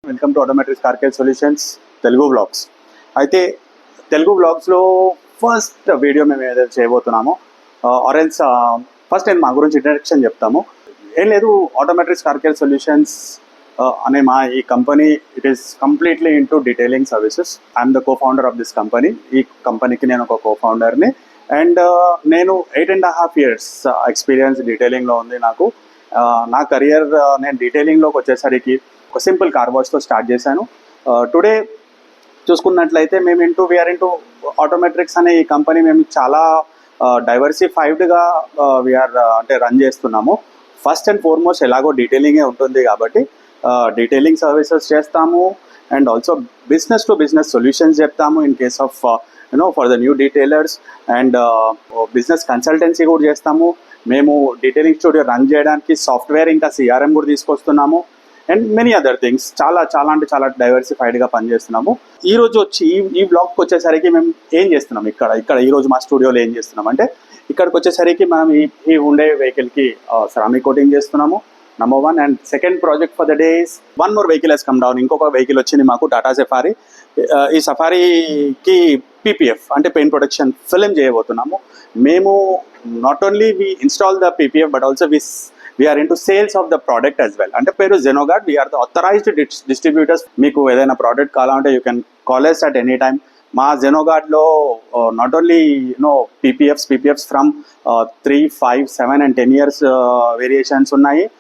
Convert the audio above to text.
Welcome to automatic car care solutions Telugu vlogs. అయితే Telugu వ్లాగ్స్లో first video మేము ఏదైతే చేయబోతున్నామో ఆరెన్స్ ఫస్ట్ నేను మా గురించి ఇంట్రడక్షన్ చెప్తాము. ఏం లేదు, ఆటోమేటిక్ కార్ కేర్ సొల్యూషన్స్ అనే మా ఈ company it is completely into detailing services. I'm the co founder of this company. ఈ కంపెనీకి నేను ఒక కో ఫౌండర్ని అండ్ నేను 8.5 years ఎక్స్పీరియన్స్ డీటెయిలింగ్లో ఉంది నాకు. నా కెరియర్ నేను డీటెయిలింగ్లోకి వచ్చేసరికి ఒక సింపుల్ కార్ వాష్తో స్టార్ట్ చేశాను. టుడే చూసుకున్నట్లయితే మేము వీఆర్ ఇంటూ ఆటోమెట్రిక్స్ అనే ఈ కంపెనీ మేము చాలా డైవర్సిఫైడ్గా వీఆర్ అంటే రన్ చేస్తున్నాము. ఫస్ట్ అండ్ ఫార్మోస్ట్ ఎలాగో డీటెయిలింగే ఉంటుంది కాబట్టి డీటెయిలింగ్ సర్వీసెస్ చేస్తాము and also business to business solutions చెప్తాము in case of for the new detailers and business consultancy కూడా చేస్తాము. మేము డీటెయిలింగ్ స్టూడియో రన్ చేయడానికి సాఫ్ట్వేర్ ఇంకా సిఆర్ఎం కూడా తీసుకొస్తున్నాము అండ్ మెనీ అదర్ థింగ్స్. చాలా అంటే చాలా డైవర్సిఫైడ్గా పనిచేస్తున్నాము. ఈరోజు వచ్చి ఈ బ్లాగ్కి వచ్చేసరికి మేము ఏం చేస్తున్నాం ఇక్కడ ఈరోజు మా స్టూడియోలో ఏం చేస్తున్నాం అంటే ఇక్కడికి వచ్చేసరికి మనం ఈ ఉండే వెహికల్కి సెరామిక్ కోటింగ్ చేస్తున్నాము, number 1. And second project for the day is one more vehicle has come down. ఇంకొక వెహికల్ వచ్చింది మాకు, టాటా సఫారీ. ఈ సఫారీకి పీపీఎఫ్ అంటే పెయింట్ ప్రొటెక్షన్ ఫిల్మ్ చేయబోతున్నాము. మేము not only we install the PPF but also we are into sales of the product as well. అంటే పేరు Zenogard. We are the authorized distributors. మీకు ఏదైనా ప్రోడక్ట్ కావాలంటే you can call us at any time. మా Zenogardలో not only PPFs from 3, 5, 7 and 10 years variations ఉన్నాయి.